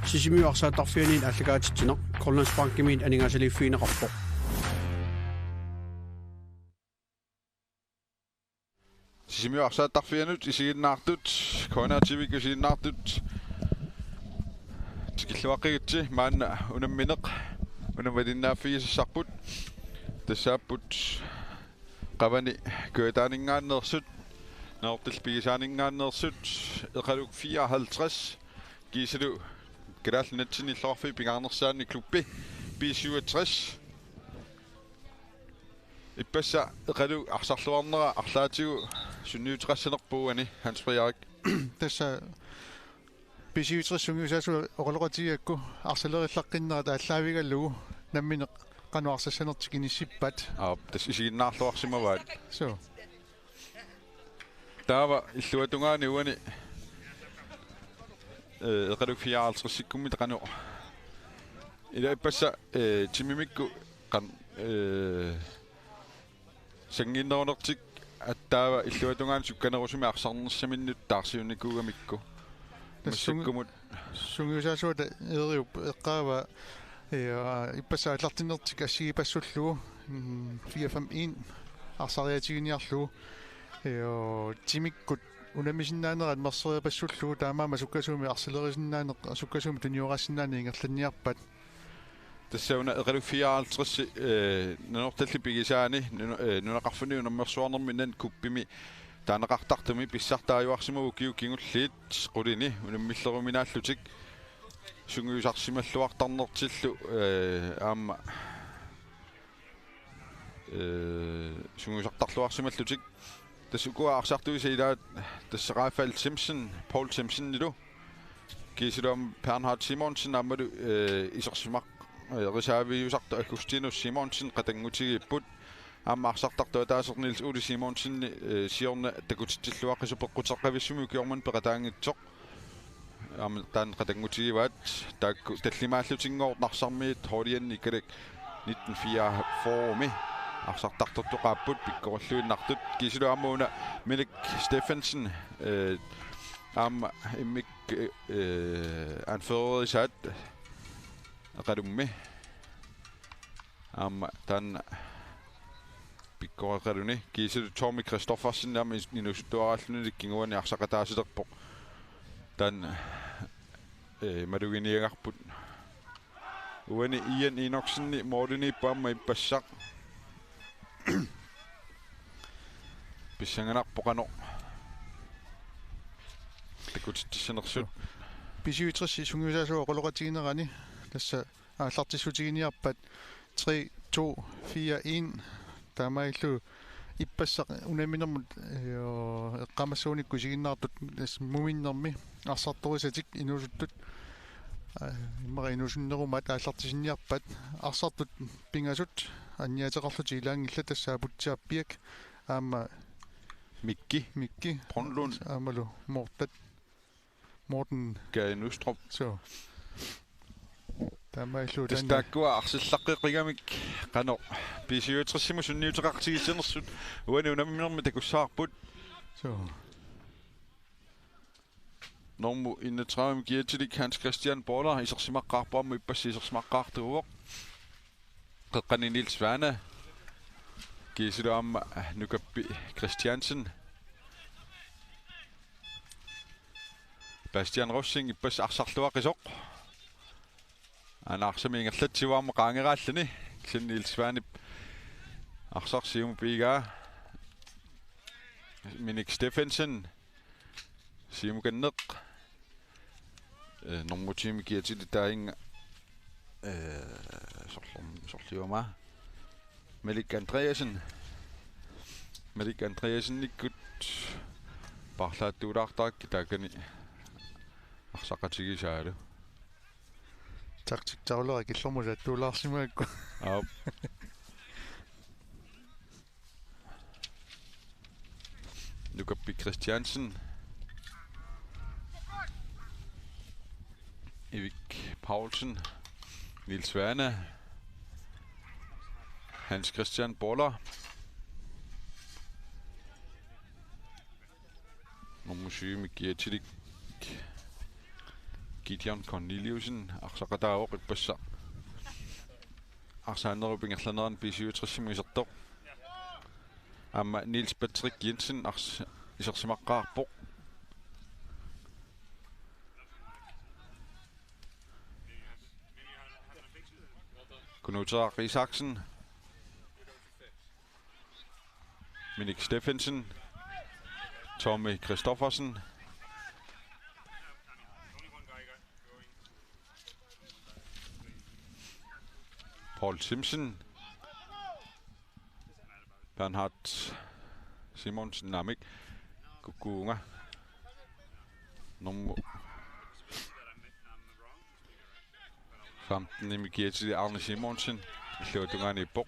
Sisimiuarsaattarfianiin allagaatittineq Korlandsparkimiin aningasaliiffiineqarpo Sisimiuarsaattarfianut isiginnaartut koonaativik isiginnaartut tikilluaqigitsi maanna unammineq unamvalinnaaffigisissarput тассааппут qavani køtaaningaannersut naortilpigisaaningaannersut eqaluk 54 giisilu kadaallinatsinillorfi pingaarnersaanni klubbi B67 ippassa eqalu arsarluarnera arlaatigu sunniuteqassanerpuuani Hans Frederik tassa B67 sungiusaasu oqoloqatigiakku arsalerillaqqinnerat ааллаавигаллугу намминеq qanuarsassanertik inissippat tas isiginnaarluarsimavaat so taava illuatungaani uani eqaluk 54 qanu ila ippassa timimikku qan sanginnerunertik attaava illuatungaani sukkanerusumi arsarnerssaminnut taarsiunnikuugamikku массаккумут сунгиусаасуата эриуп эққаава иппасааллартинертик ассигипассуллугу 451 арсариатигиниарлугу тимиккут унамисиннаанерат мерсериапассуллугу таамаама суккасууми арсилерисиннаанеқ суккасууми туниорассиннаани ингерланниарпат тассауна эқалу 54 нанорталли пигисаани нунеқарфуни унаммерсуарнерминнан куппими таанеқартартуми писсартааюарсимаву киуккингуллиит qulini унаммиллеруminaallутик сунгиусарсималлуартарнертиллу аама сунгиусартарлуарсималлутик тассукуа арсартуисаилаат тассеқаафал Simpson Paul Simpson нилу кисилуам Bernhard Simonsen аммалу исерсимақ рисаавиусарта Agustinus Simonsen qatangutigiipput аммаарсартартуа таасернилс Ули Симонсинни сиорна такутиллуаққису пеққутеққависсуми киорман пеқатаангитсоқ ам таан qatangutigivaat таакку таллимааллутингоорт нарсармиит холианни калек 1944 ми арсартартортуқааппут пиккоруллуиннартут кисилуаммууна Minik Steffensen амма иммик анферисаат ақалумми амма таан pikkoaqaluni kiisilu Tommy Kristoffersen nam inusuttuaralluni kinguani arsaqataasilerpoq tan maduginiagarput uani Ian Inoxenni Morlini pamma ippassaq pissanganarpoqano takutittissanersut B67 sungiusaasu oqoloqatiginerani tassa ааллартиссутигиниарпат 3 2 4 1 таамаиллу иппассақ унаминермут эққамассууникку сигиннаартут муминнерми арсарторисатик инусуттут иммара инусуннерумаат ааллартисинниарпат арсартут пингасут анниатеқарлути илаангилла тассаапутсиарпиак аама микки Brøndlund аамалу Morten Gade Nustrup so таамаиллу тастааккуа арсиллаққиқигамик қано писиутрсиму сунниутеқартигиссернэрсут уани унамминерми такуссаарпут so норму иннатраам гиатилик Hans Christian Boller исерсимаққарпааму иппасси исерсимаққартугуоқ қеққани Nils Svane кисилуамма нукаппи Christiansen Bastian Rossing иппас арсарлуақисоқ анаарсамингерлатсиваама qaangeraallani Nils Svane арсарсиуму пигаа Minik Steffensen сиумуканнеқ нормутими киатили таинга сорлиума Melik Andreasen никкут парлааттуулаартаакки таакани арсақатигисаалу тактик таулера киллэрмула аттуулаарсимаакку аа Nukappi Christiansen Erik Paulsen Nils Svane Hans Christian Boller Nomusymi Giatilik Gideon Corneliusen arsaqataawoq ippassa arsaannerupingerlaneran P67 amma Niels Patrick Jensen isersimaqqaarpoq Knut Isaksen Minik Steffensen Tommy Christoffersen Paul Simpson Bernhard Simonsen Namik Kukunga nummer 15 Mikieti Arne Simonsen Llutungani Bok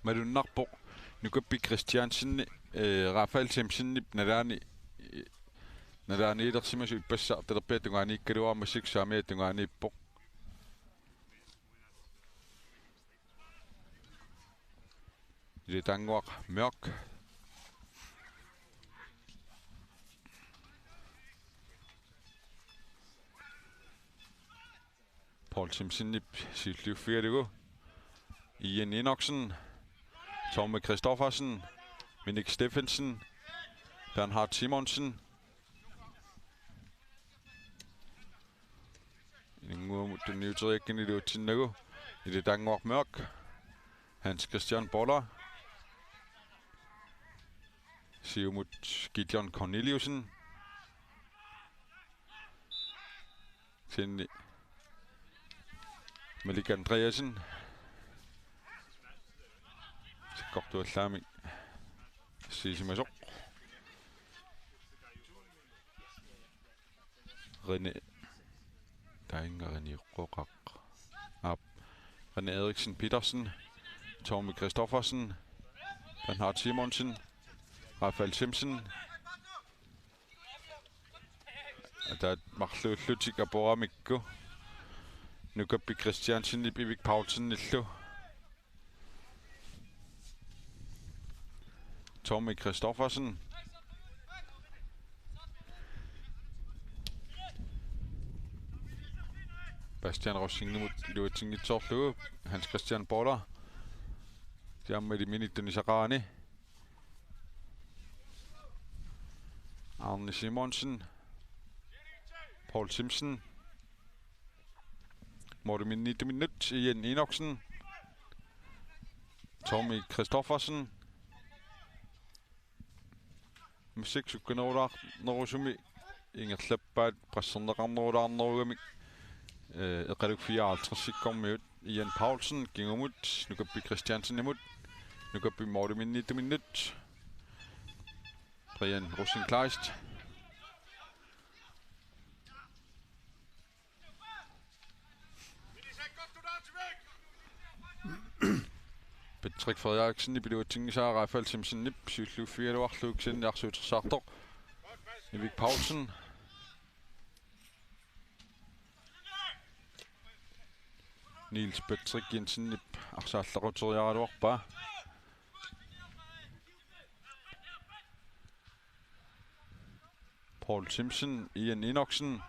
Madunnarpoq Nukappi Christiansen Rafael Simpson Nadani ilersimasu ippassartalerpia tungani ikkaluarmassik saamia tungani ippoq Itanguaq Mørk Paul Simpson Siluffiadugo Ian Enochsen Tommy Christoffersen Minik Steffensen Bernhard Simonsen Inguamut Nyuterikken Ilutinnagu Itanguaq Mørk Hans Christian Boller Siumut Gideon Corneliusen Sindi Malik Andreasen Sikkortuallami Sisimasoq René Taingariniuqqoqaq René Eriksen Petersen Tommy Christoffersen Bernhard Simonsen Rafael Simpson Der marluullutik aporamikku Nukappi Christiansen Ivik Paulsen illu Tommy Christoffersen Bastian Rosingemut Luatingitsorlu Hans Christian Boller Jammedi Minituni Sarani Arne Simonsen Paul Simpson Morten 9 minut Ian Enochsen Tommy Christoffersen Musik sukkanooraar norusumi ingerlappaat prasserneqarnerularnerugami eqaluk 54 Ian Paulsen Gingumut Nukappi Christiansen imut Nukappi Morten 9 minut Brian Rosenkleist Patrick Frederiksen i Biluatingisaa Rafael Simpson nip Siluffialuarluuksen Jarsuutersartoq Ivik Paulsen Niels Patrick Jensen nip arsaalleruteriaraluarpa Paul Simpson Ian Enochsen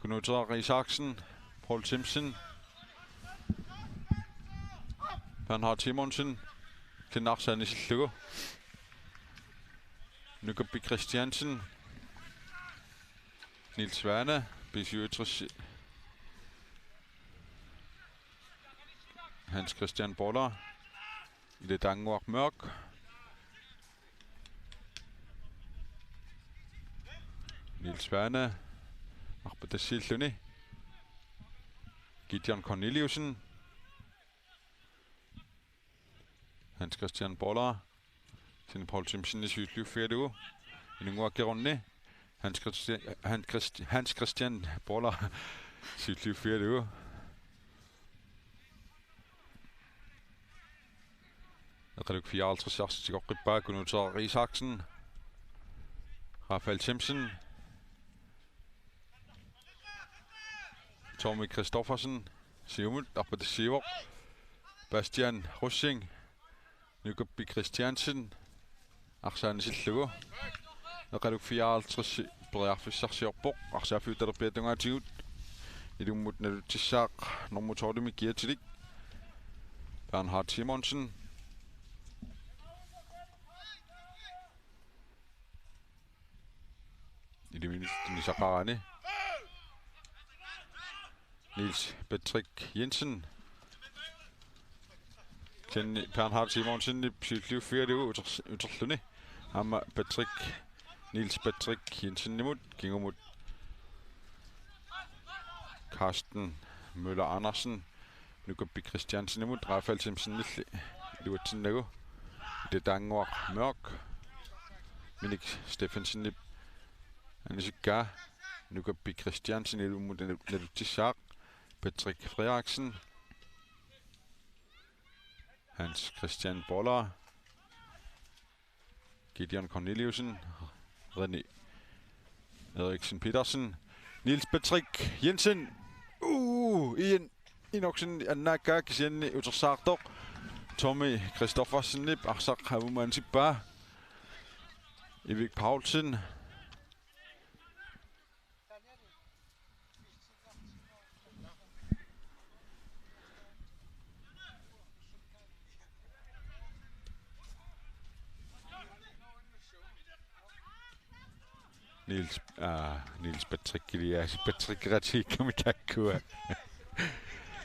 Knut Isaksen Paul Simpson Bernhard Simonsen Klinarsaanisillugu Nukappi Christiansen Niels Svane P67 Hans Christian Boller Itanguaq Mørk Niels Svane Arpatasilluni Gideon Corneliusen Hans Christian Boller Sin Paul Simpson i Siluffiadugu Inunguaqerunni Hans Christian Boller Siluffiadugu Eqaluk 54 Sigorqippaa Knut Isaksen Rafael Simpson Tommy Christoffersen Siumut Arpatassivoq Bastian Rushing Nykoppi Christiansen Arsaanisillugu Eqaluk 54 Periarfissarsiorpoq Arsaafiutalерpiatungaatigut Ilummut naluttissaaq Normutorlumi kiatilik Bernhard Simonsen Iluminnisaqarani Niels Patrick Jensen Kenny Bernhard Simonsen Psykliv 4 uterluni Amma Niels Patrick Jensen nimut kingumut Karsten Møller Andersen Nykoppi Christiansen nimut Rafael Simpson nilli luatsinnagu det Dangor Mørk Minik Steffensen nip Anisikka Nykoppi Christiansen ilumut naluttissaaq Patrick Frederiksen Hans Christian Boller Gideon Corneliusen René Eriksen Petersen Niels Patrick Jensen Inoksen Annaka Kisianni utersaartoq Tommy Christoffersen nip arsaq havumansippa Evik Paulsen Niels Patrick Elias Patrick Ratikamitakua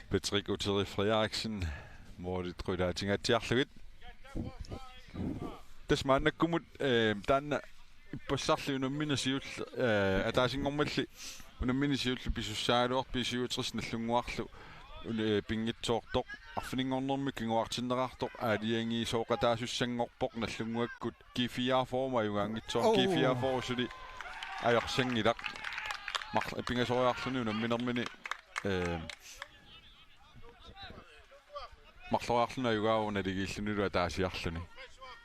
Patrick Uteri Frederiksen Mordet Rydatingatiarlugit Tasmanakkumut tanna ippassarlu unamminasiull ataasingormalli unamminasiullu pisussaaluar pisiutris nallunguarlu pingitsoortoq arfiningornermi kinguartinnerartoq aaliangi sooqataasussanngorpoq nallunguakkut G4 forma yugaangitsoor G4 forsuli ajorsanngilaq pingasoriarluni unamminermini maqloriarluna yugaavuna ligillunilu ataasiarluni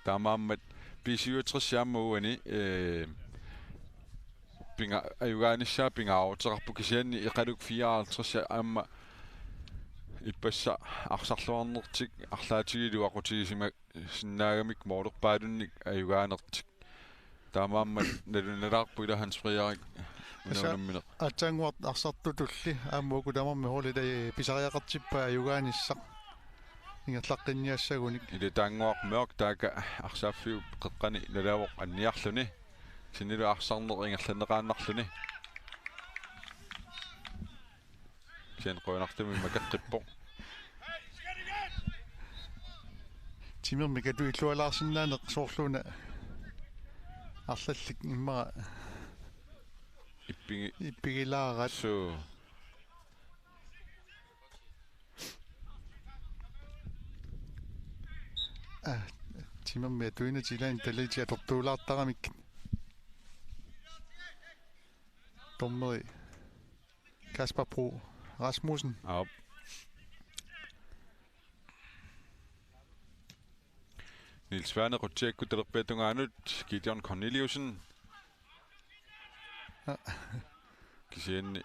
taamaammat pisiutrissiammuani pinga ayugaanissaa pingaarutaqarpu kisianni iqaluk 54 amma ipassa arsarluarnertik arlaatigilu aqutigisima sinnaagamik moorlerpaalunnik ayugaanertik taamaammat nalunalaarpu ila Hans Frederik unamminaq атсаангуарт арсартутулли ааммуку тамарми холидай писариақартиппа аюгаанissaq ингерлаққинниассагуник ile Dangor Mørk taaka arsaafiu qeqqani nalaavoq anniarluni sinilu arsarner ingerlaneqaannarluni sen qoonartumi makaqqippoq тимерми кату иллуалаарсиннаанеқ соорлуна арлаллик иммара иппигилаарат so тимерми атуина тилаан талити атортуулаартарамик томмери Kasper Bro Rasmussen op Niels Werner Rutschek kutelerpetungaanut Gideon Corneliusen kisianni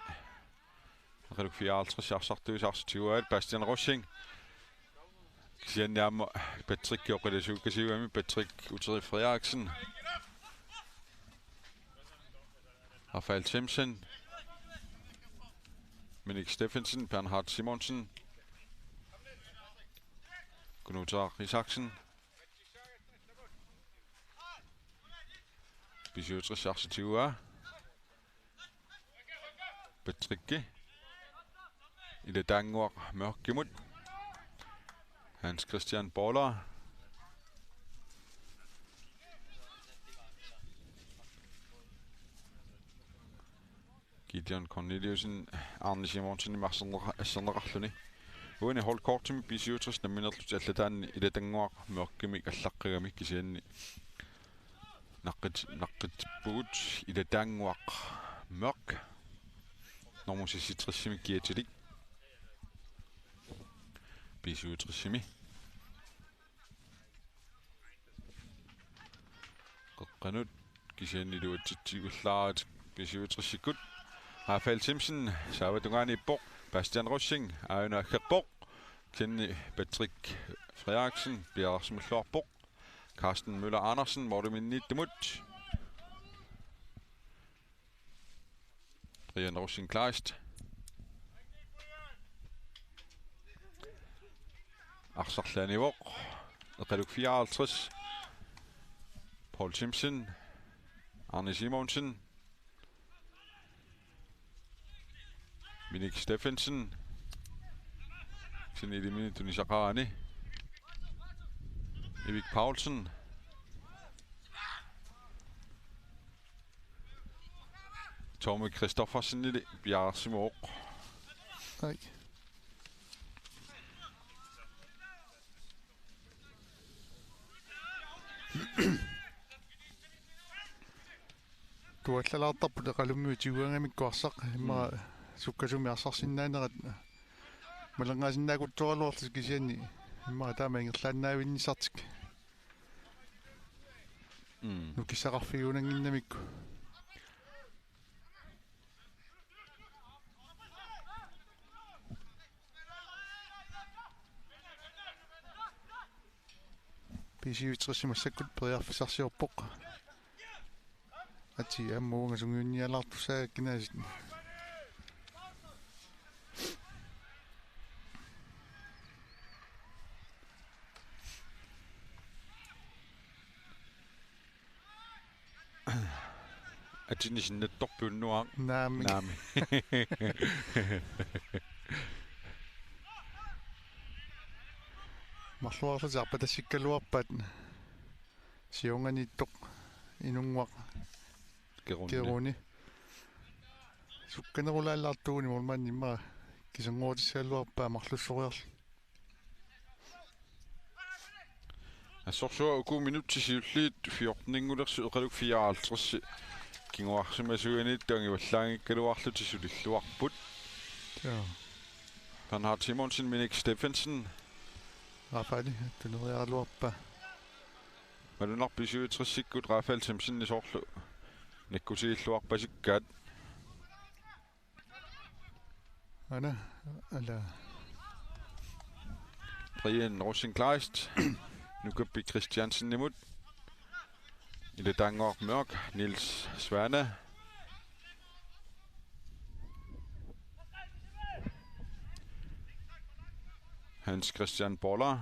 eqaluk 54 arsartuisarsiuaat Bastian Rushing kisianni aamma Patrick oqilasukasiuami Patrick Uteri Frederiksen Rafael Simpson Minik Steffensen Bernhard Simonsen Gunnar Isaksen Pisiutrissiarsitua Patrick Ile Dangor Mørkimut Hans Christian Boller Gideon Corneliusen Arne Simonsen Marsenralluni uani holdkortimi pisiutris namminerlut allataanni Ile Dangor Mørkimik allaqqagamik kisianni naqqitippugut Ile Dangor Mørk Normusissitrisimi kiatilik pisiutrisimi qaqqanut kisianni luatsitsigullaarat pisiutrissikut Rafael Simpson saavatungani ippoq Bastian Rushing auna akkerpoq Kenny Patrick Frederiksen, Bjerg Slårbuk, Carsten Møller Andersen, Morten Nittemut, Brian Rosin Kleist, Aksar Lanivor, Reduk 54, Paul Simpson, Arne Simonsen, Minik Steffensen, Sinidi Minituni Sakarani, Evik Paulsen, Tommy Kristoffersen, Bjarre Simor. Nej. Tuallalaartarpu teqalummuutiuangамиккуарсақ имма суккасумиарсарсиннаанерат малангаасиннаагутторалуарлус кисиани имма таамаингерлааннаавиннисартик нукиссақарфигунангиннамикку писиутрисимассаккут периарфисарсиорпоқ ати аммуунга сунгиунниалаартусаа кинаасит Atinisinattorpuunnuaq наами марлуарлусарпа тассиккалуарпаат сиунганиттоқ инунгуақ керуни сукканерулааллаартугуни мормаан имма кисангуутиссаалуарпаа марлуссориарл ассорсуа уку минуттисиуллиит 14-нгулерсу эқалук 54 кингуарсимасуганиит тангиваллаангиккалуарлути сулиллуарпут Han har Simonsen, Minik Steffensen. Rafael, tuneriarluarpa. Malunarpisiutrissikkut Rafael Simpson isorlu. Nikkusiilluarpasikkaat. Ana, ala. Brian Rosin Kleist. Nukuppi Christiansen nimut. Ille Dangor Mørk, Nils Svane. Hans Christian Boller.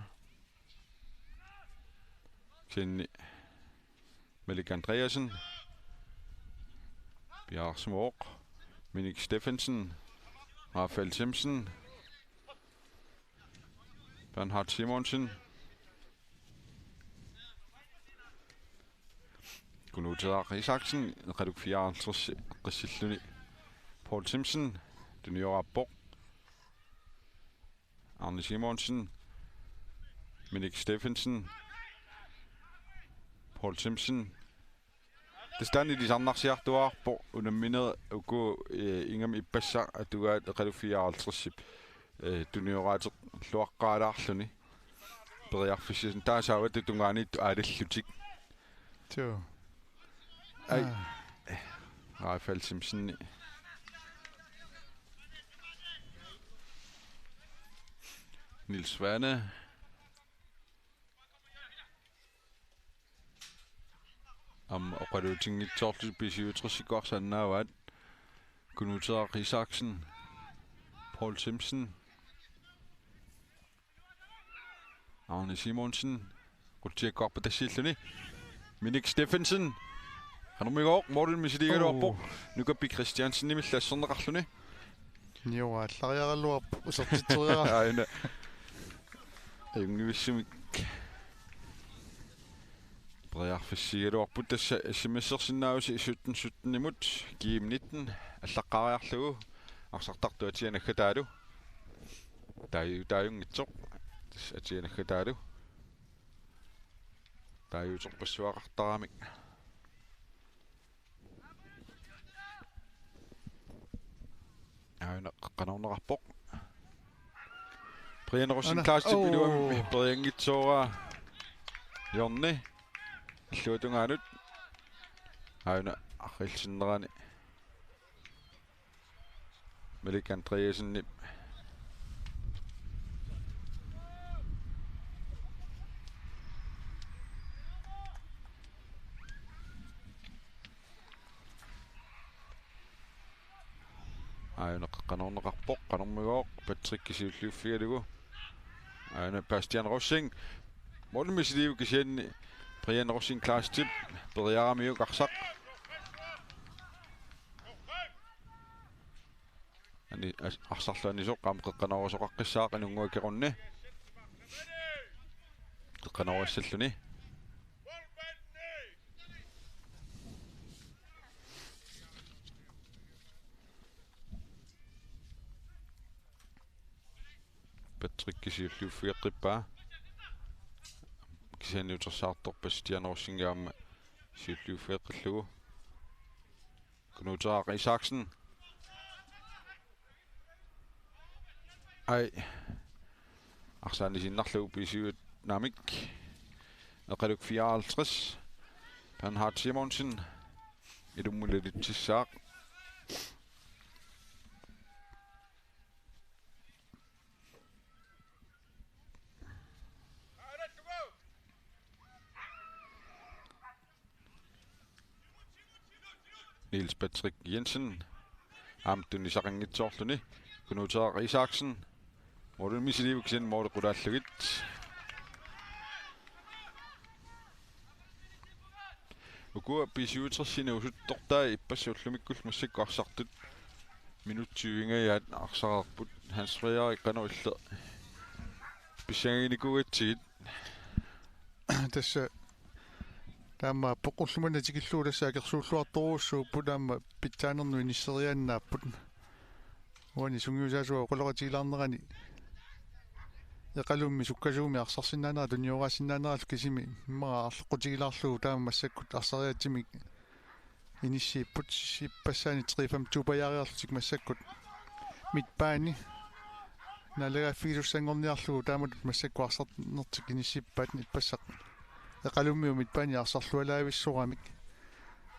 Kenny Melik Andreasen. Bjarre Smorg. Minik Steffensen. Rafael Simpson. Bernhard Simonsen. Gunutar Isaksen. Reduk 54 Qissilluni. Paul Simpson. Junior Borg. Arne Simonsen. Minik Steffensen. Paul Simpson. Det stand i de samnarsiartuarpo unamminet uku ingam ippassa atugaat eqalu 54 tunioraate luaqqaalaarluni periarfissen taasaavat tungaaniit aalillutik Jo. ai Rafael Simpson Nils Svane oqaluutinngitsoorlu pisiutrisikorsannaavaat Gunutar Isaksen Paul Simpson Arne Simonsen Ruttiakkorpa tassilluni Minik Steffensen Hanumigor Morten Misiligaluarpo Nukappi Christiansen nimillasserneqarluni Niora allariaralluarpu usertitoriara. aina ayungivissumik Briarfissigaluarput tassa SMS-ersinnaavusi 17 imut Kim 19 allaqqariarlugu arsartartu atianakkataalu taayungitsoq tass atianakkataalu taayuutorpassuaqartaramik aina qanornerarpoq Brian Rosin Klaastip iluami Briangitsoora Jorni аллуутунгаанут аана аррилсиннерани Melik Andreasen qanorneqarpoq qanormigooq Patrick kisiulliuffialugu aana Bastian Rossing molmisliu kisianni Brian Rossing class tip periaramiuk arsaq ani arsarlani soq qamqeqqanarusoqaqqissaaq anunguakerunni qeqqanaruassalluni Patrick kisiulliuffiaqqippaa kisianniutersaartor Bastian Rossingaamma kisiulliuffiaqqillugu Knut Isaksen ai arsaani sinnarlugu pisiuat namik eqaluk 54 Bernhard Simonsen ilummulalitsissaaq Niels Patrick Jensen amtuni saqangitsoorluni Knut Isaksen Morten misiliuksen Morten qulaallugit Ukua pisiuterssina usuttortaa ippassaullumikkull massakkuarsartut minut 20 arsararput Hans Freja iqqanuille pissanginikkugitsigit tässä Tämä pokullumana tikilluudessa akersuulluartoruussuuppu taama pitsaanernui nisseriannaapput uani sungiusaasua qoloqatigilaarnerani eqalummi sukkasuumi arsarsinnaanera tunnioraasinnaanera kisimi immaa arleqqutigilaarlugu taama massakkut arsariatsimi inissiipput ippasaani 3-5 tupajariarlutik massakkut mitpaani nalagaffiilussangorniarlugu taamatut massakku arsarnertik inissiippaat ippassaq eqalummiu mitpaani arsarlualaavissuramik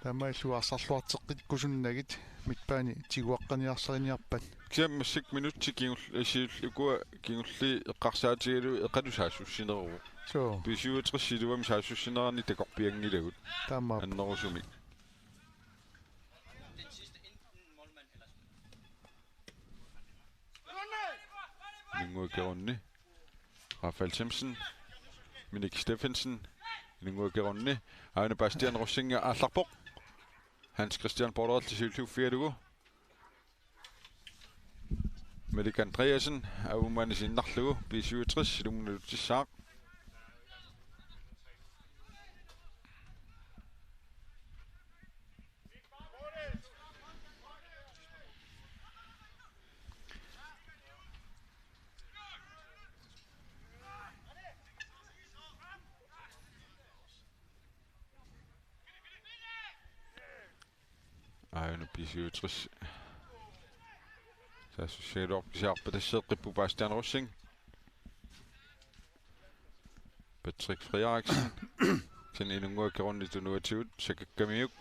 taamaillu arsarluarteqqit kusunnagit mitpaani tiguaqqaniarsariniarpat kiammassik minutti kiingulliukua kiingulli eqqarsaatigilu eqalusaasussineru so pisiuuterissiluam saasussinerani takorpiangilagut taama annerusumi ninguakerunni Rafael Simpson Minik Steffensen ninguakerunni aana Bastian Rossinga allarpoq Hans Christian Borderell tisiulluuffialugu Melik Andreasen aumani sinnarlugu pisiuutris ilumnaluttissaaq aana pisiuutris Sassusialor kisiarpatasseeqqippu Bastian Rossing Patrick Frederiksen sen inunguakerunni tunuatigut sakakkamiuk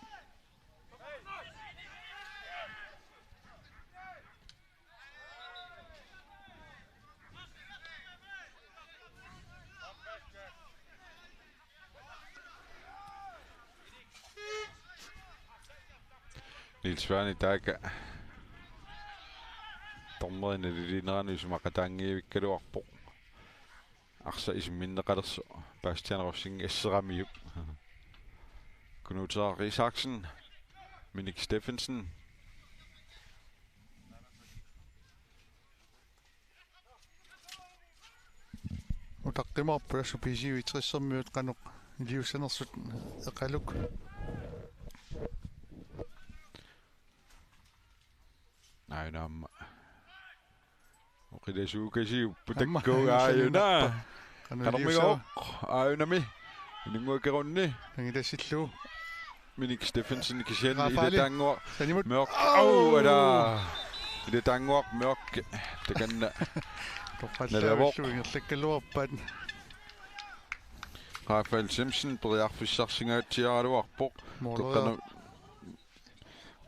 Niels Svani taaka tormerina lilineranius maqataangiivikkaluarpoq arsa isimminneqalersu Bastian Rossing asseramiuk Knut Isaksen Minik Steffensen utaqqimaarpu assu pisiuitrissermiut qanuq iliussanersut eqaluk ainaam oqilasuukasiu putakkuugaayuna qanermigooq aayunami ninguakerunni nangilасsillu Minik Steffensen kisianni ilataanguaq sanimut mørk au ala ilataanguaq mørk takanna toqallaavillu ingerlakkaluarpat Rafael Simpson periarfissarsingaatiaraluarpoq moorlera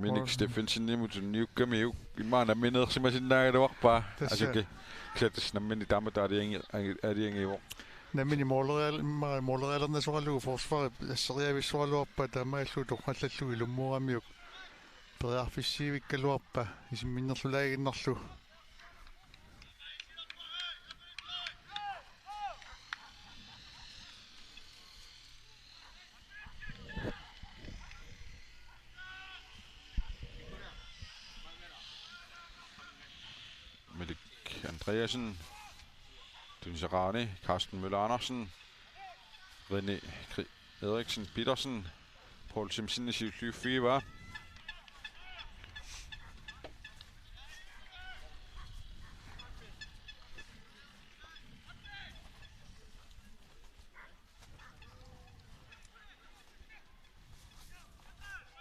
Minik Steffensen nimutunniukkamiuk imaana mineersimasinnaaгаluarpaa asake klatas nammini taamataaliangivo namini moorleralernasuqallugu forsvar asseriavissualuarpa taamaillu toqallallugi lummuuramiuk Perearfissiivikkaluarpa isimminnerlulaaginnerlu Melik Andreasen, Dynserani, Carsten Møller Andersen, René Eriksen Petersen, Paul Simpson i 7-4 var.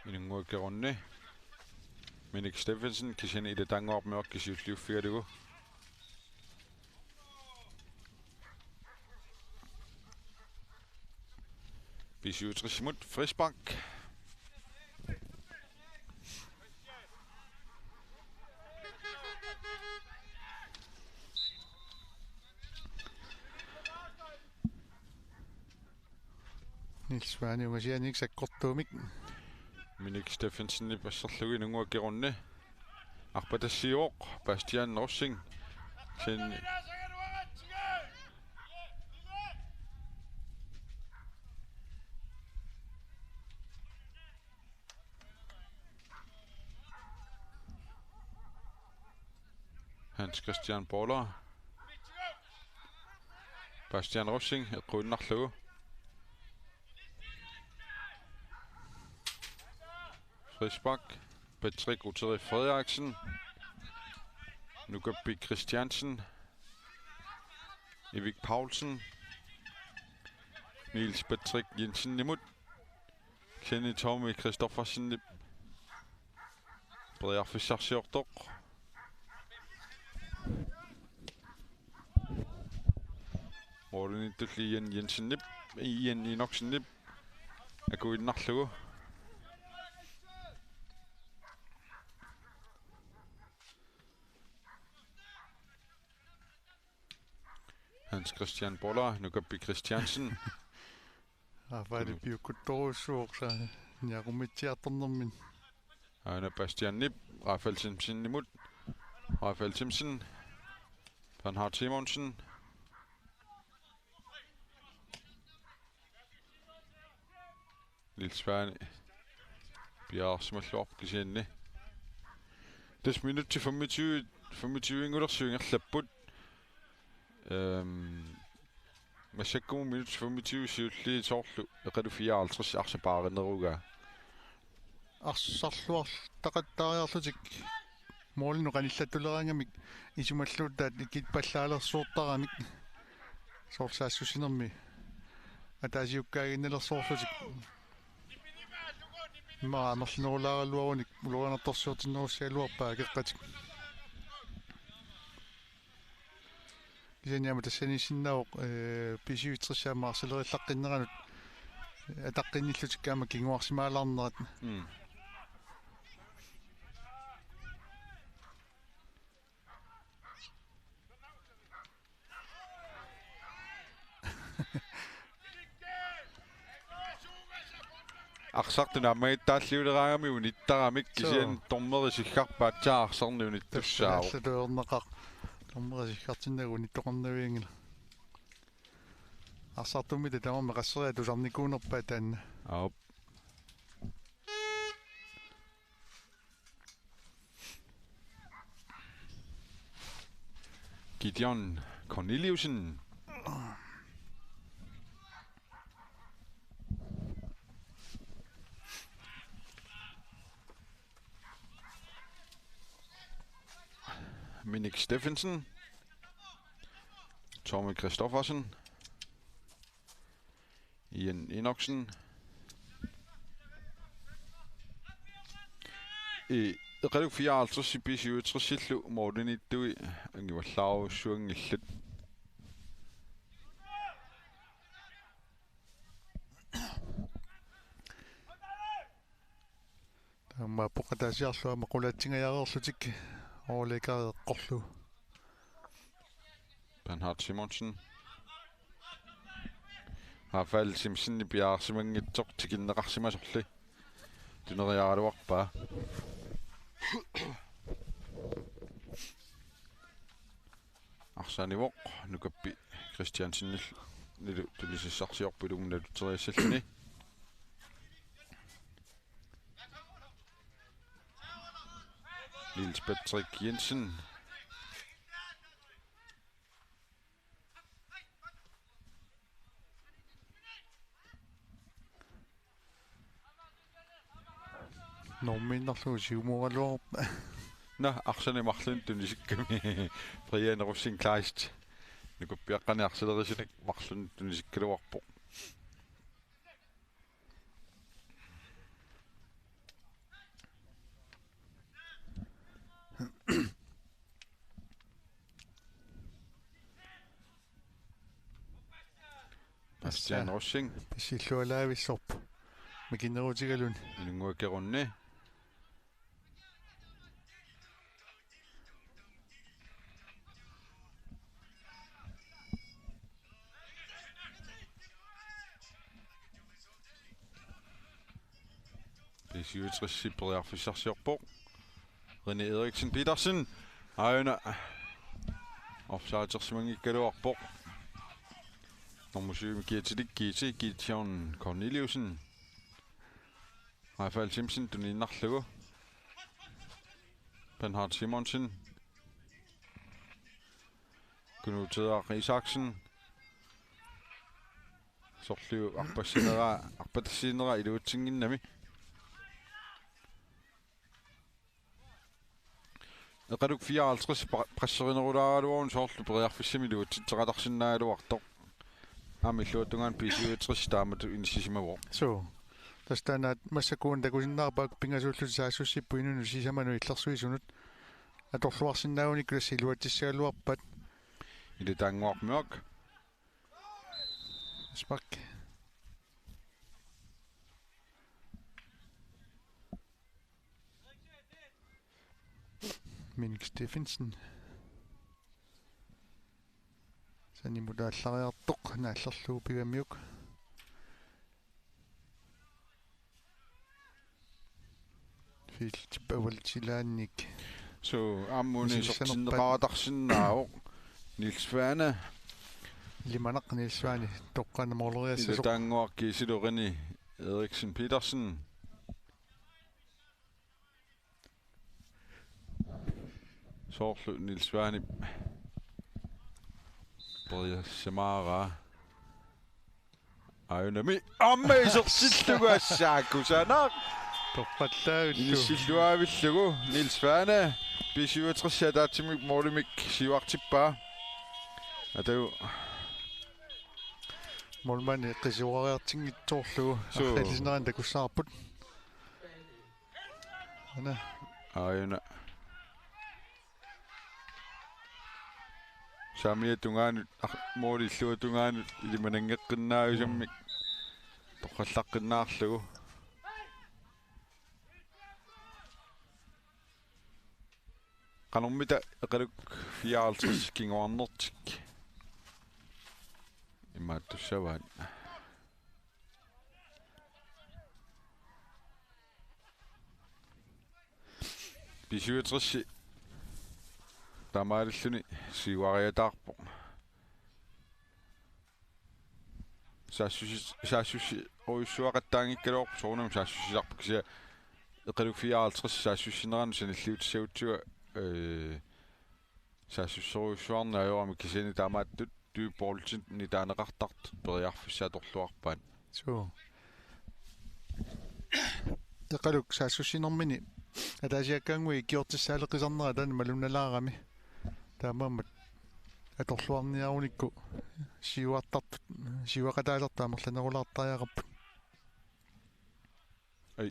Minun Geronni, Minik Steffensen, Kishen i det dange op mørk i 7-4 det går. Bisiutres mot Frisbank. Niels Vane ungasianik sakkortuumik Minik Steffensen i passerlugi Minun Geronni. Arpatassiok, Bastian Rossing. Sen Hans Christian Boller, Bastian Rossing, Rødnarløve. Frisbak, Patrick Roteri Frederiksen, Nukabi Christiansen, Evik Paulsen, Niels Patrick Jensen imod, Kenny Tommy Kristoffersen, Bredere Fischer-Sjordok. Morten i dygtig Jensen nip, Ian i Noxen nip. Jeg går i den natløve. Hans Christian Boller, Nukabi Christiansen. Arbejde biokudorsuoksa nyarumittiartornermin Aina Bastian Nip, Rafael Simpson imod. Rafael Simpson. Bernhard Simonsen. Niels Vane. Bjerg smalt op, Kishen. Det minut til 25 minutter synger Slapput. Masakko minut 25 syvtli torlu. Redu 54 Arsabareneruga. арсарлуар тақаттариарлутик моолину каниллаттулераангамик исумаллуутаат икит паллаалерсуортарамик соорсаассусинерми атаасиуккаагиннелерсоорлутик маа мерлинерулааралуаруник улуанерторсуутиннеруссаалуарпаа кеққатик кисаниама тассанисиннаоқ писиуитрисаама арсалериллаққиннеранут атаққинниллутиккаама кингуарсимаалаарнерат Arsartuna maitaalliuleraangami unittaramik kisian tormerisiggarpaatsaa arsarni unittussaau. Tassatuerneqaq tormerisиггартиннагу унитtoqornaviingila. Arsartumita tamama qasseriat usarnikuunerpaa taanna. Aup. Gideon Corneliusen. Minik Steffensen, Tommy Kristoffersen, Ian Enoksen, Redu 54 i bisiuitrsillu Morten ittui angivallau suangillut. Tamma poqataasiarlua maqulaatsingajareerlutik overlæggereqqorlu. Bernhard Simonsen. Rafael Simpson i bjergsimangitsoq tikinneqarsimasorli. Tuneriaaluarpaa. Arsaanivoq nukappi Christiansen nilu tulisissarsiorpilum naluteriassalluni Niels Patrick Jensen Norminnerlu siumualuor na arsani marlun tunisikkami Brian Russin Kleist nukappiaqqani arsalerisinik marlun tunisikkaluarpo Bastian Russin писиллуалаависсорпу микинерутигалуни инунгуакерунни Pisiutrissiperiarfissarsiorpo René Eriksen Petersen aina offside-sersimangikkaluarpo Normusyum kiatilikkiiti Gideon Corneliusen Rafael Simpson tuninnarlugu Bernhard Simonsen Knut Isaksen sorliu arpassinera iluutsinginnami Eqaluk 54 presserinerulaaluun soorlu periarfissami luutitteqatarsinnaaluartoq Amilluutungaan pisiuitris taamatu inissisimavuo so tastanaat massakuun takusinnaarpaak pingasuullut saassussippu inunu sisamanu illersuisunut atorluarsinnaagunik klassiluatissaaluarpat ilitaanguarmiuak smak Minik Stephensen санимутааллариартоқ нааллерлуу пигамиук филтипавалтилаанник so ammuni sortinneqaratарсиннаавоq Niels Svane лиманақ нилсваани тоққанаморлериассасоқ ilitaanguarkiisilu René Eriksen Petersen soorlu Niels Svane Bria Samara Ayunami ammaisерсиллугаассааккусанаа тоққаллаагуллу инissилluaavillугу Niels Svane pisiuatrissataatsimik moolimik siuartippaa атау молмани қисуариартингитсоорлугу арлисинеран такуссаарпут ана Ayuna Samia tungaanut moolillua tungaanut ilimanangeqqinnaayusammik toqqallaqqinnaarlugu qanormita eqaluk 54 kingoarnertik immaattussavaat pisiuatrissi Tamaarilluni siuariataarpo saassusi oissuaqattaangikkaluorpu soornam saassusilarpu kisia eqaluk 54 saassussineranu sanilliutissagutsuga saassussoruissuarnaajoorami kisiani taamaattut tyyboltin nitaaneqartart periarfissaatorluarpaat so eqaluk saassussinermini атаасиаккаангуи киортиссаалеқисарнера таана малунналаарами таамаамат аторлуарниаруникку сиуартартут сиуақатаалертаамерланерулаартариақарпут ай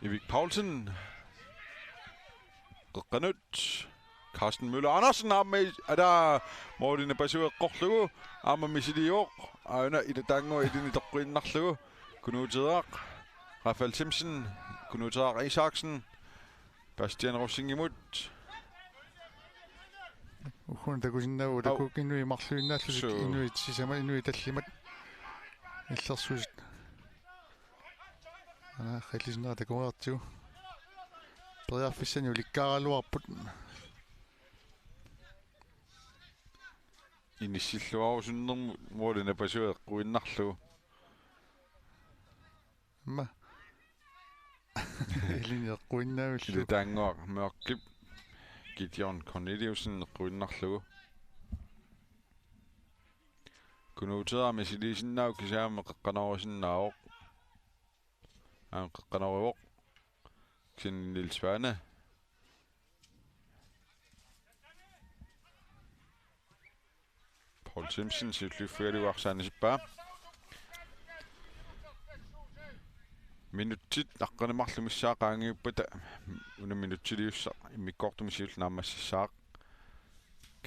Erik Paulsen qeqqanut Carsten Møller Andersen amme ada Morten Basueqqorlugu aama misiliuoq auna ilataangu idini toqqinnarlugu kunuuteaq Rafael Simpson Knut Isaksen Bastian Rossingimut ухун такусиннаву такукиннуи марлуиннааллусик инуит сисама инуи таллимат иллерсуусит халлиснера такуаартигу Perearfissan ulikkaaraluarput inissilluarusunnermu muulina pasueqquinnarlugu ma iliniaqquinnaavullu ile taanguaq meoqqip Gideon Corneliusen eqquinnarlugu kunuuteraami siliisinnau kisaama qeqqanorisinnaavoq qeqqanorivoq kinnilsvaana Paul Simpson silluffigaluarsaanisippaa minuttit naqqanimarlumissaaqaangiuppata una minuttiliussa immikkortumisiulnaammassissaaq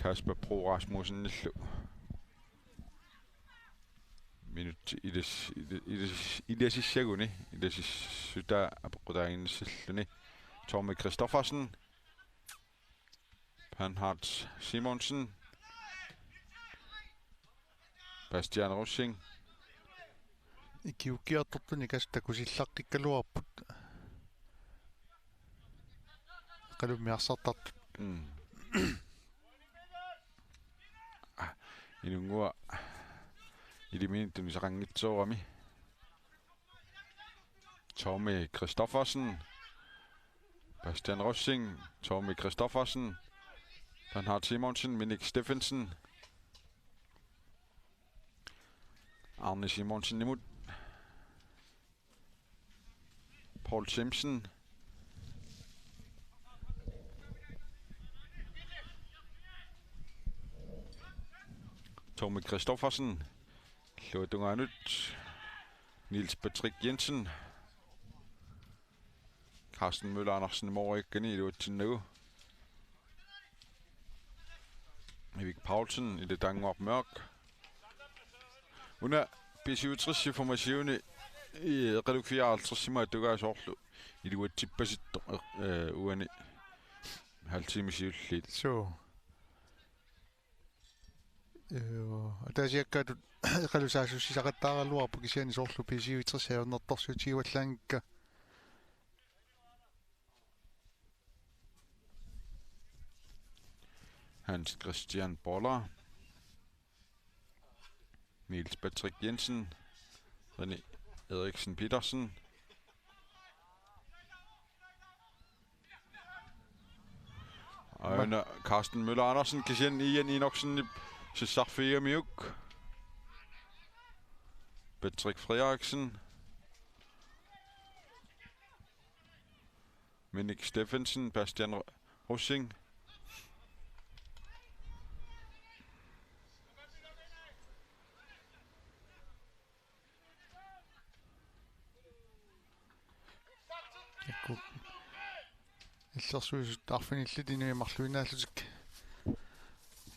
Kasper Pro Rasmussennillu minutti idasissaguni idasissuta apeqqutaaginnissalluni Tommy Christoffersen Bernhard Simonsen Bastian Russing ikiukiartortuni kastakusillaqtikkaluarput qalummiarsartartut inungua ilimiintumi saqangitsoorami Tommy Christoffersen Bastian Russing Tommy Christoffersen Bernhard Simonsen Minik Steffensen Arne Simonsen imod Paul Simpson Tommy Christoffersen Luatunganut Niels Patrick Jensen Carsten Møller Andersen Morikkani Luatunnu Erik Paulsen i det Dangop Mørk Una PCU-60 informationi i redufiaraltrissima tugasorlu iluatsippasit uani haltimisiullit so атаасиаккаатут эқалусаасуссисақаттааралуарпу кисиани соорлу PCU-60 Hans Christian Boller Niels Patrick Jensen René Eriksen Petersen og Carsten Møller Andersen Kisien igen i noksen Sissarfia Mjuk Patrick Frederiksen Minik Steffensen Bastian Russing иллерсуисут арфиниллит инуимарлуинааллутик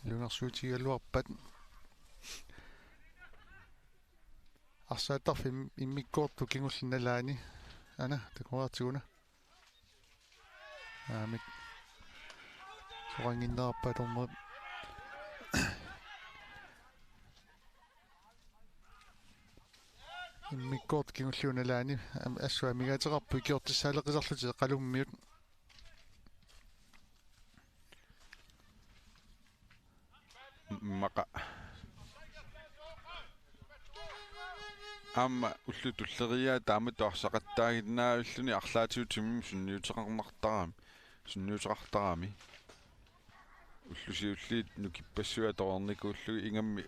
лунерсуутигаллуарпат арсаатарфи иммиккоорту кингуллиналаани ана такуартигуна аамит сорангиннераппаторма иммиккоорт кингуллиуналаани ассуа мигаатерарпу икиортиссаалеқисарлути қалуммиут мака амма уллутуллериаа тааматуарсақаттаагиннаавиллуни арлаатиутимми сунниутеқартарами уллусиуллиит нукиппассуа тоорникууллуги ингамми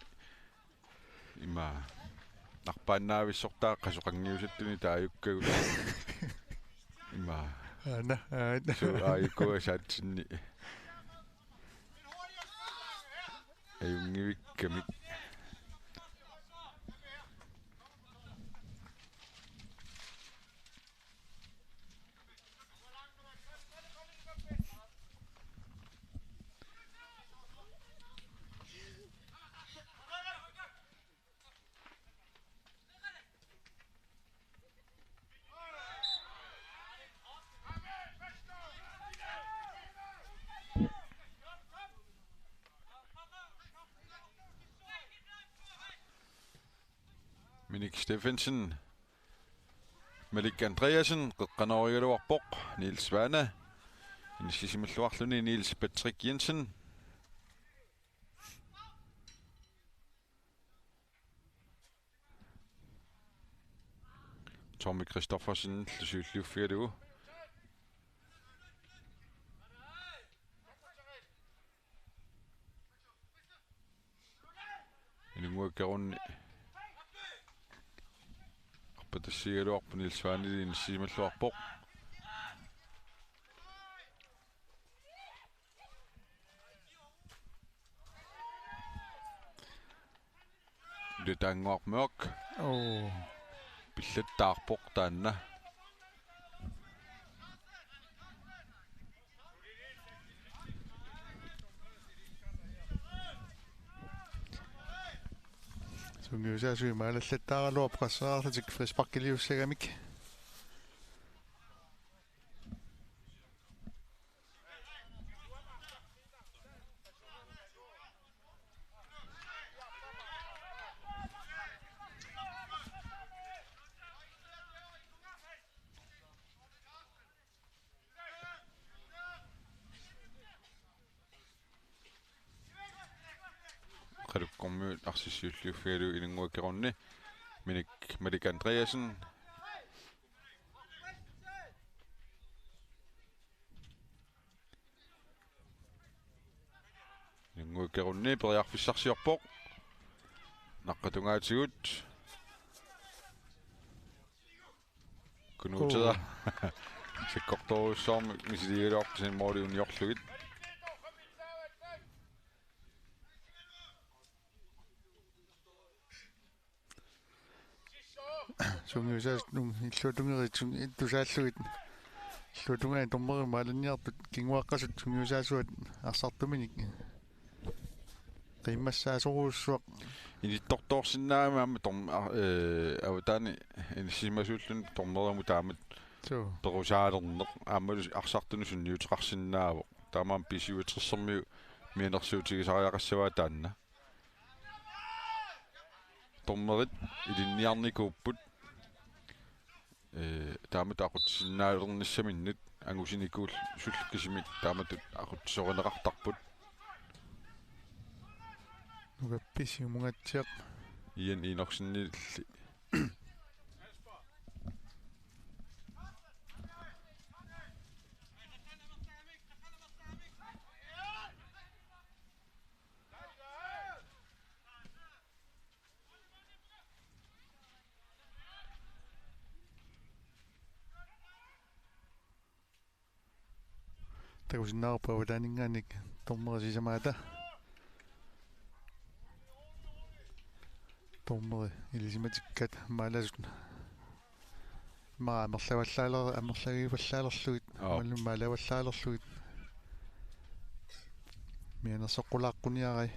има нарпааннаависсортаа қасоқангиусаттуни тааюккагу има ана суаайкуасаатсинни ayungivikkami Minik Steffensen Malik Andreasen qeqqanorigaluarpoq Niels Vana Inisisimulluarluni Niels Patrick Jensen. Tommy Kristoffersen Lusylliuffirdu. Inunguakkerun arpatassigaluarpu Niels Vaanili inisisimulluarpoq. Lytanguarmuaq. Pillattaarpoq taanna. Sungiusaasui maalallattaaraluar qassaraarlatik frisparkiliussagamik. Qalukkormu arsissiulliuffialu inunguakkerunni Minik Andreasen. Inunguakkerunni periarfissarsiorpoq. Naqqatungaatigut. Kunuuteda. Sikkortoruussaarmi misiligiluartisen mooliuniorlugit. Sungiusaas illuutungeritsun ittusaalluit illuutungaa tormeri maalanniartut kinguaqqasut sungiusaasuat arsartuminik qimmassaasoruussuaq Inittortorsinnaama amma avutaani inisisimasuullun tormerimu taamat perusaalerneq aammalu arsartunu sunniuteqarsinnaavo taamaam pisiuitersermiu mianersuutigisariaqassavaa taanna tormerit ilinniarnikuupput taamat aqutisinnaalernissaminnit angusiniikuul sullukkisimi taamatut aquttisorineqartarput nugappisiumugatsiaq ian inorsinnilli takusinnaarpa avutaaninngaanik tormerisisamaata tormeri ilisimatikkat maalasut ammerlavallaalera ammerlagiivallaalerluit mallum maalavallaalerluit mianersoqqulaaqquniarai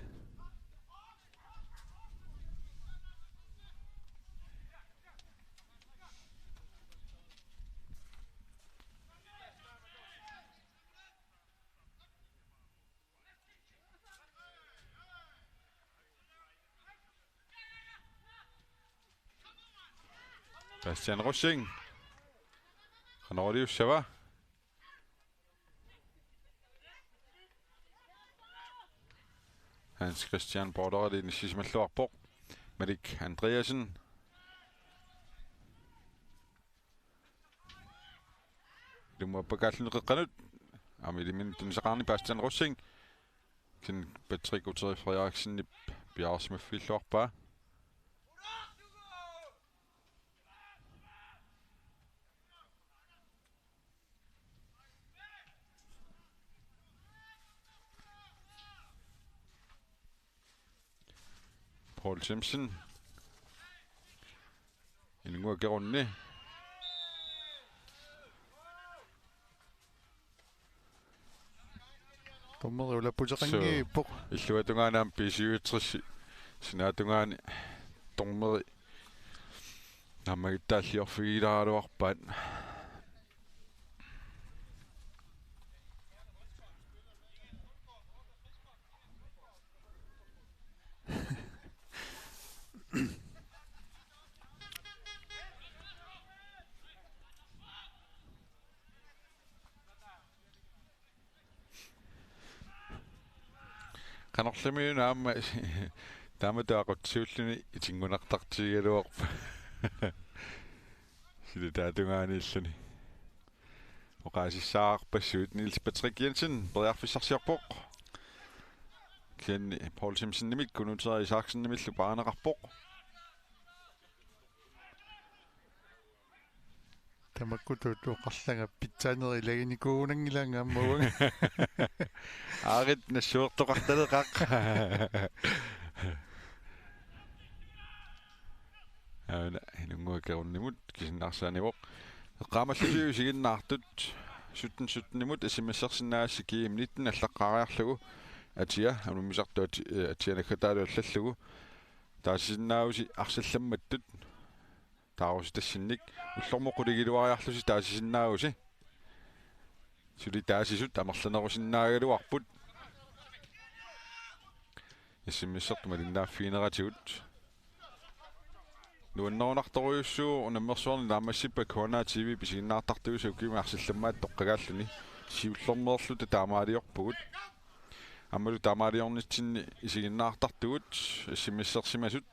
Bastian Rossing. Qanoriussava. Hans Christian Border inisisimulluarpoq. Minik Andreasen. Lumapakaalluneqeqqanut. Amilimin tunisaqarni Bastian Rossing. Kin Patrick Uteri Frederiksen piarsmaffilluarpaa. Paul Simpson. Inunguakkerunni. tormeri ulapputeqangiippoq Illuatungaanaam pisiuitrissi sinaatungaani tormeri nammagittaalliorfigilaaluarpaat qanorlami naamma taamataaqotsiulluni itingunartartigaluorp sida taatungaaniilluni oqaasissaaqarpassuut Niels Patrick Jensen beriarfissarsiarpoq kianni Paul Simpson nimit kunuteri Isaksen nimillu paaneqarpoq Tamakkutu qarlanga pitsaaneri ilaginikuunangilaangaammaguanga aarit nassuertoqartaleqaq auna hinunguakerunimut kisinnaarsaanivoq eqqaamallusiu siginnaartut 17-17nimut asimassersinnaassi kiim 19 allaqqaariarlugu atia anumisartu atianakataalu allallugu taasisinnaausi arsallammattut taarusi tassinnik ullormoquligiluariarlusi taasisinnaausi suli taasisut amerlanerusinnaagaluarput issimissertu malinnaaffiineratigut nuannerunartoruyussuu unammersuarni laamassippa Kona TV pisiginnaartartugusa ukiumi arsallammaat toqqagaalluni siullormerluta taamaaliorpugut аммалу таамаалиорнитсинни исигиннаартартугут иссимиссерсимасут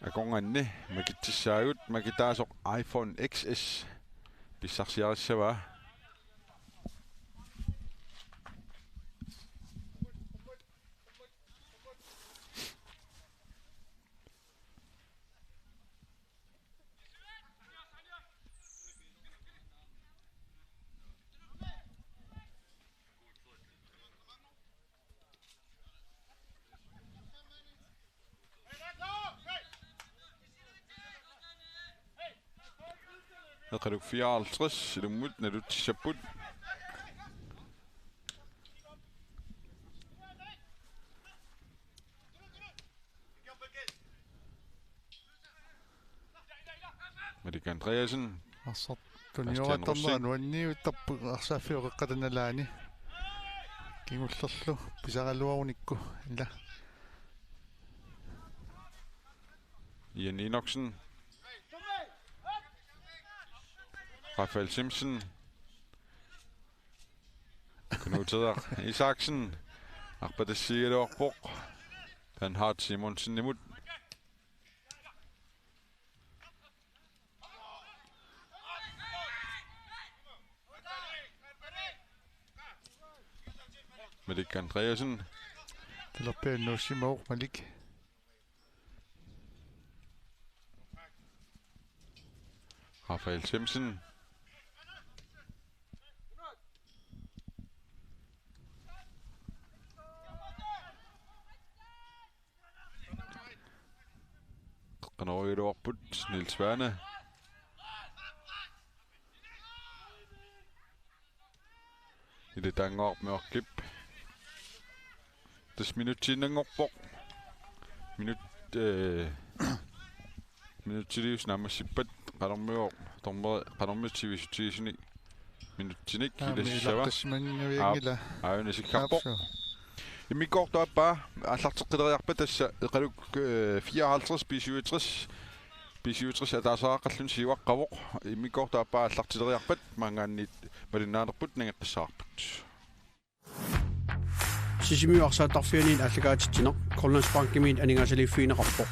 аконганни макитсissаагут макитаасоқ iPhone XS писсарсиариссаваа Eqaluk 54 ilumut nalutissaput Madik Andreasen Tuniuatarnera nuanniuttarpu arsaafiuqeqqatanalaani kingullerlu pisaraluarunikku illa Ian Enochsen Rafael Simpson Knuteder Isaksen Arpadassigaluarpoq Bernhard Simonsen nimut Madik Andreasen Talappeannuussimaoq Malik Rafael Simpson Qanoriluarput Niels Werner Iletangoormeorkip 10 minuttiinnangorpoq minuttilius namassippat qanormiuq qanormittivisutiisini minuttinik ilassava tasmangaviangila aunisikkarpoq immikortuappaa аллартеққилериарпа тасса эқалук 54 бисиутрис атаасааққаллун сиуаққавоқ иммикортуаппаа аллартилериарпат мангааннит малиннаанерпут нагеққиссаарпут сисимиуарсаатарфианин аллагаатитсинеқ коллансбанкимиит анингаасалиффиинеқарпоқ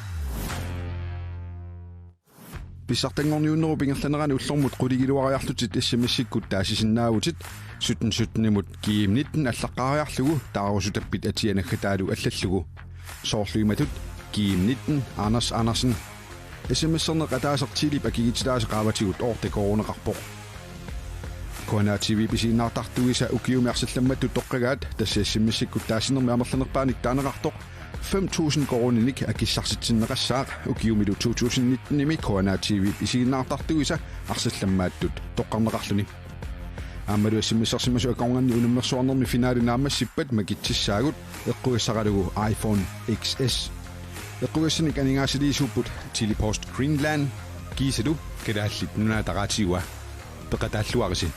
писсартангорниуннеру пингерланерани уллормут qulигилуариарлутит иссамиссиккут таасисиннаагутит 17-17nimut kiim 19 аллаққаариарлугу таарусутаппит атианаггатаалу аллаллугу соорлуиматут kiim 19 Anders Andersen смсернеқ атаасертилип акигитилаасеқааватигут оортекоорунеқарпоқ Kona TV писииннаартартуиса укиумиарсалламматту тоққагаат тассаассиммиссиккут таасинерми амерланерпааник таанеқартоқ 5,000 koronik akissarsitsinnerassaq ukiumilu 2019 Kona TV pisiinnaartartuisa arsallamaattut toqqarneqarluni Ammalu SMS-ersimasu akonganni unummersuarnermi finaalinaammassippat makitsissaagut eqquissaqalugu iPhone XS eqquissanik aningaasiliisuupput Telepost Greenland kiisalu kalaallit nunaataqaatiua peqataalluarisi